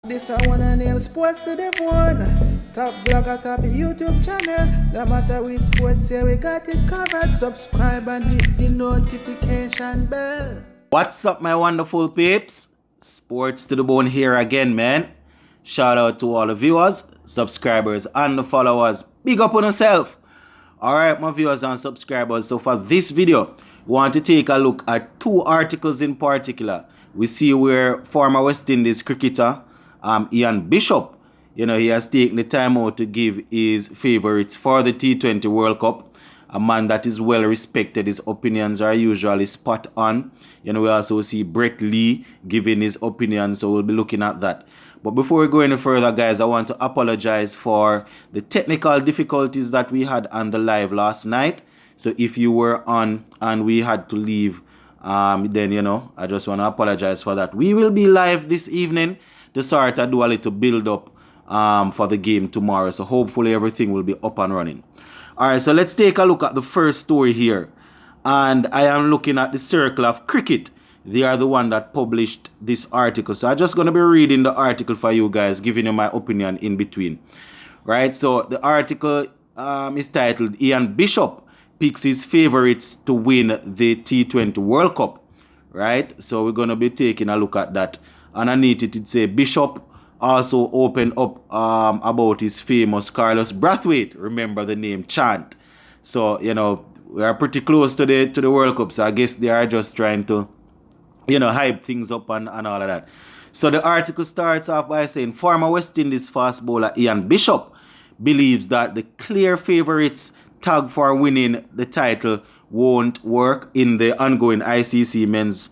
This I wanna nail sports to the bone. Top blogger, top YouTube channel. No matter which sports, here we got it covered. Subscribe and hit the notification bell. What's up, my wonderful peeps? Sports to the bone here again, man. Shout out to all the viewers, subscribers, and the followers. Big up on yourself. Alright, my viewers and subscribers. So for this video, we want to take a look at two articles in particular. We see where former West Indies cricketer Ian Bishop, he has taken the time out to give his favorites for the T20 World Cup. A man that is well respected. His opinions are usually spot on. We also see Brett Lee giving his opinion, so we'll be looking at that. But before we go any further, guys, I want to apologize for the technical difficulties that we had on the live last night. So if you were on and we had to leave, then, I just want to apologize for that. We will be live this evening to start to do a little build up for the game tomorrow. So hopefully everything will be up and running. Alright, so let's take a look at the first story here. And I am looking at the Circle of Cricket. They are the one that published this article. So I'm just going to be reading the article for you guys, giving you my opinion in between. Right, so the article is titled Ian Bishop picks his favorites to win the T20 World Cup. Right, so we're going to be taking a look at that. Underneath it say Bishop also opened up about his famous Carlos Brathwaite, remember the name, chant. So, we are pretty close to the World Cup, so I guess they are just trying to, hype things up and all of that. So the article starts off by saying, former West Indies fast bowler Ian Bishop believes that the clear favourites tag for winning the title won't work in the ongoing ICC men's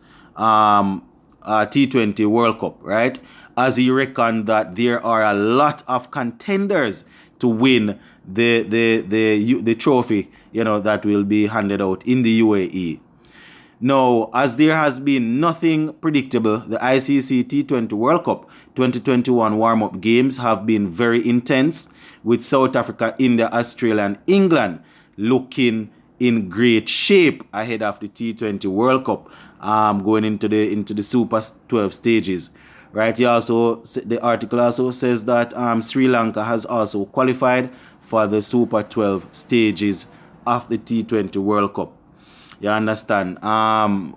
T20 World Cup, right? As he reckoned that there are a lot of contenders to win the trophy, that will be handed out in the UAE. Now, as there has been nothing predictable, the ICC T20 World Cup 2021 warm-up games have been very intense, with South Africa, India, Australia, and England looking in great shape ahead of the T20 World Cup, going into the Super 12 stages. Right. The article also says that Sri Lanka has also qualified for the Super 12 stages of the T20 World Cup. You understand?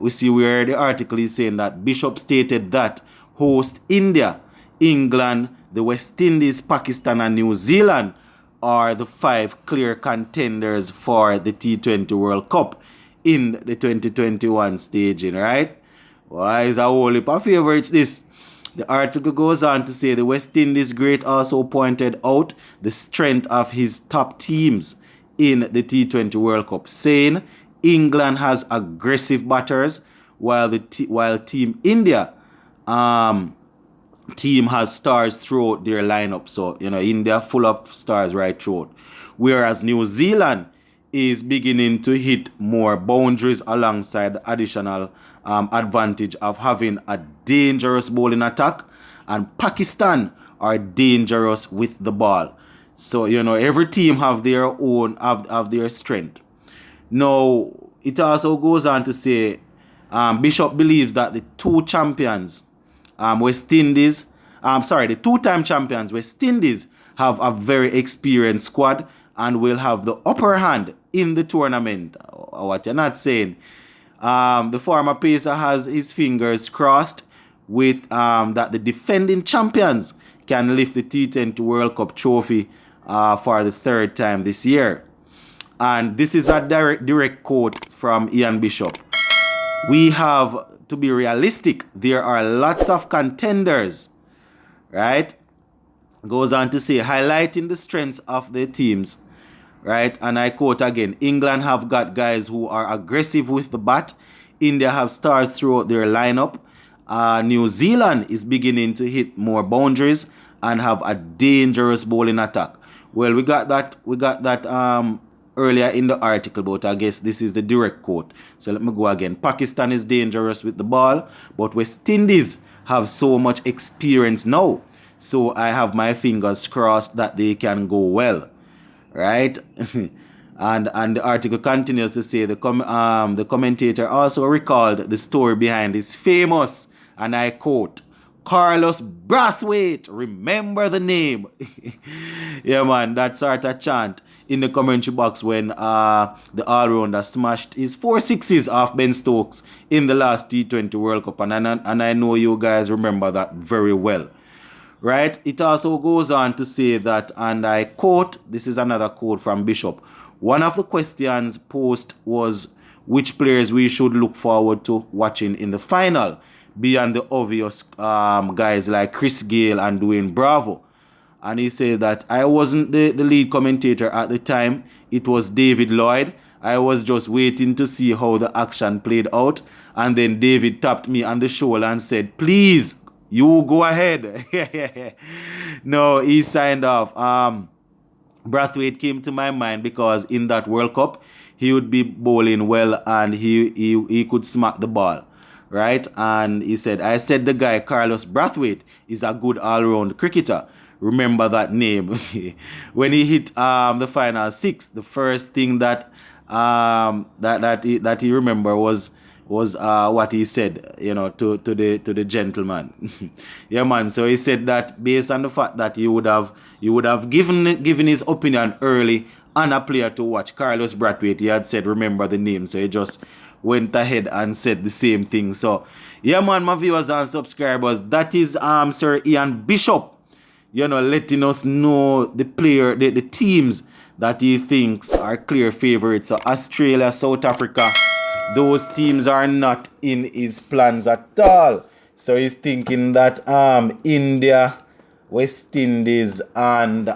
We see where the article is saying that Bishop stated that host India, England, the West Indies, Pakistan, and New Zealand are the 5 clear contenders for the T20 World Cup in the 2021 staging, right? Why is a whole heap of favorites this? The article goes on to say the West Indies great also pointed out the strength of his top teams in the T20 World Cup, saying England has aggressive batters while Team India team has stars throughout their lineup. So, India full of stars right throughout. Whereas New Zealand is beginning to hit more boundaries alongside the additional advantage of having a dangerous bowling attack, and Pakistan are dangerous with the ball. So, every team have their own, have their strength. Now, it also goes on to say Bishop believes that the two champions, the two-time champions, West Indies, have a very experienced squad and will have the upper hand in the tournament. What you're not saying. The former pacer has his fingers crossed with that the defending champions can lift the T20 World Cup trophy for the 3rd time this year. And this is a direct quote from Ian Bishop. We have to be realistic. There are lots of contenders, right? Goes on to say, highlighting the strengths of the teams, right? And I quote again, England have got guys who are aggressive with the bat. India have stars throughout their lineup. New Zealand is beginning to hit more boundaries and have a dangerous bowling attack. Well, we got that earlier in the article, but I guess this is the direct quote. So let me go again. Pakistan is dangerous with the ball, but West Indies have so much experience now. So I have my fingers crossed that they can go well. Right? and the article continues to say the commentator also recalled the story behind his famous, and I quote, Carlos Brathwaite. Remember the name. Yeah, man, that sort of chant in the commentary box when the all-rounder smashed his 4 sixes off Ben Stokes in the last T20 World Cup. And I know you guys remember that very well. Right? It also goes on to say that, and I quote, this is another quote from Bishop, one of the questions posed was which players we should look forward to watching in the final, beyond the obvious guys like Chris Gayle and Dwayne Bravo. And he said that I wasn't the lead commentator at the time. It was David Lloyd. I was just waiting to see how the action played out. And then David tapped me on the shoulder and said, please, you go ahead. No, he signed off. Brathwaite came to my mind because in that World Cup, he would be bowling well and he could smack the ball. Right? And he said, I said the guy, Carlos Brathwaite, is a good all-round cricketer. Remember that name. When he hit the final 6, the first thing that he remember was what he said, to the gentleman. Yeah, man. So he said that based on the fact that he would have given his opinion early on a player to watch, Carlos Brathwaite, he had said remember the name. So he just went ahead and said the same thing. So yeah, man, my viewers and subscribers, that is Sir Ian Bishop, letting us know the teams that he thinks are clear favorites. So Australia, South Africa, those teams are not in his plans at all. So he's thinking that India, West Indies, and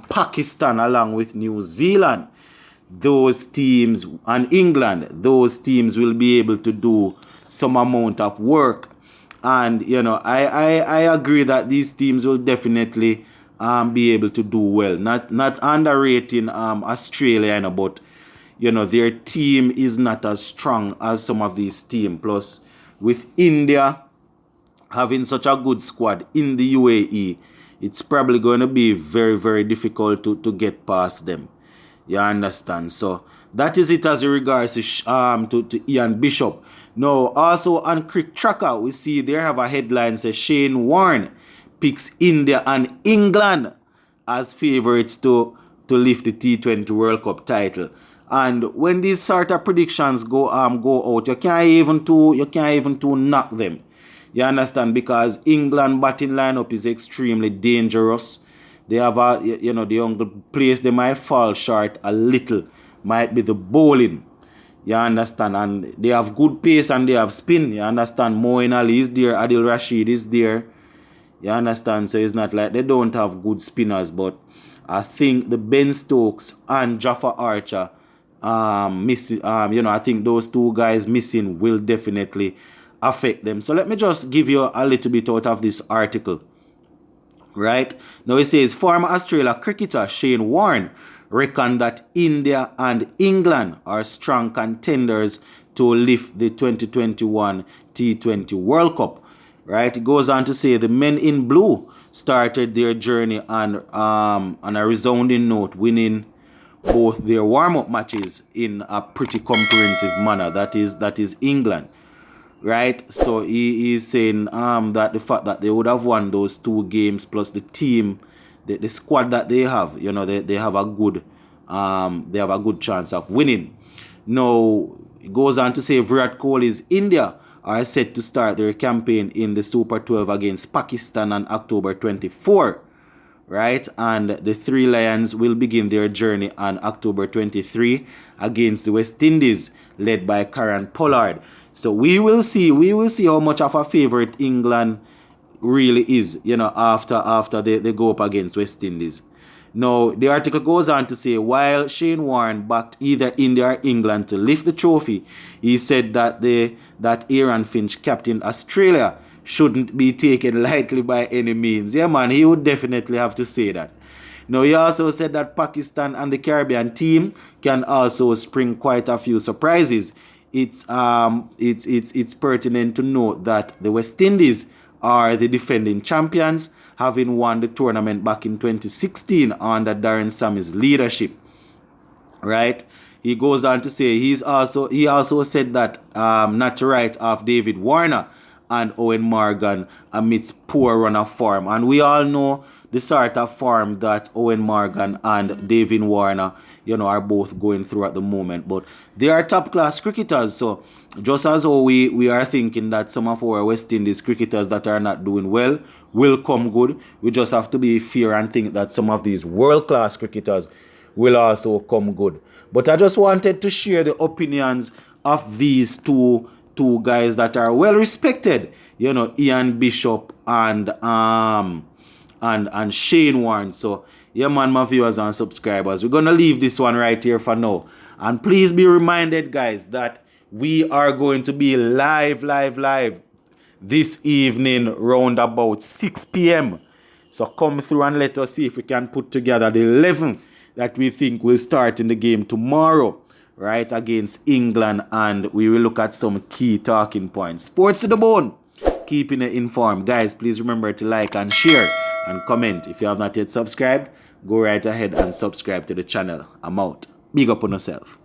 Pakistan, along with New Zealand, those teams, and England, those teams will be able to do some amount of work. And, I agree that these teams will definitely be able to do well. Not underrating Australia, but, their team is not as strong as some of these teams. Plus, with India having such a good squad in the UAE, it's probably going to be very, very difficult to get past them. You understand? So that is it as regards to Ian Bishop. Now, also on Crick Tracker, we see there have a headline says Shane Warne picks India and England as favorites to lift the T20 World Cup title. And when these sort of predictions go out, you can't even knock them. You understand? Because England batting lineup is extremely dangerous. They have the only place they might fall short a little might be the bowling. You understand? And they have good pace and they have spin. You understand? Moeen Ali is there. Adil Rashid is there. You understand? So it's not like they don't have good spinners. But I think the Ben Stokes and Jaffa Archer missing. I think those two guys missing will definitely affect them. So let me just give you a little bit out of this article. Right? Now it says former Australia cricketer Shane Warne reckoned that India and England are strong contenders to lift the 2021 T20 World Cup. Right? It goes on to say the men in blue started their journey on a resounding note, winning both their warm-up matches in a pretty comprehensive manner. That is England. Right, so he is saying that the fact that they would have won those 2 games plus the team, the squad that they have, they have a good chance of winning. Now it goes on to say Virat Kohli's India are set to start their campaign in the Super 12 against Pakistan on October 24. Right, and the Three Lions will begin their journey on October 23 against the West Indies, led by Kieran Pollard. So we will see how much of a favorite England really is, after they go up against West Indies. Now, the article goes on to say, while Shane Warne backed either India or England to lift the trophy, he said that Aaron Finch captained Australia shouldn't be taken lightly by any means. Yeah, man, he would definitely have to say that. Now, he also said that Pakistan and the Caribbean team can also spring quite a few surprises. It's pertinent to note that the West Indies are the defending champions, having won the tournament back in 2016 under Darren Sammy's leadership. Right? He goes on to say he also said that not to write off David Warner and Owen Morgan amidst poor run of form. And we all know the sort of form that Owen Morgan and David Warner, are both going through at the moment. But they are top class cricketers. So just as how we are thinking that some of our West Indies cricketers that are not doing well will come good, we just have to be fair and think that some of these world class cricketers will also come good. But I just wanted to share the opinions of these two guys that are well respected, Ian Bishop and Shane Warne. So yeah, man, my viewers and subscribers, we're gonna leave this one right here for now. And please be reminded, guys, that we are going to be live this evening round about 6 p.m. So come through and let us see if we can put together the 11 that we think will start in the game tomorrow, right, against England. And we will look at some key talking points. Sports to the bone, keeping it informed. Guys, please remember to like and share and comment. If you have not yet subscribed, go right ahead and subscribe to the channel. I'm out. Big up on yourself.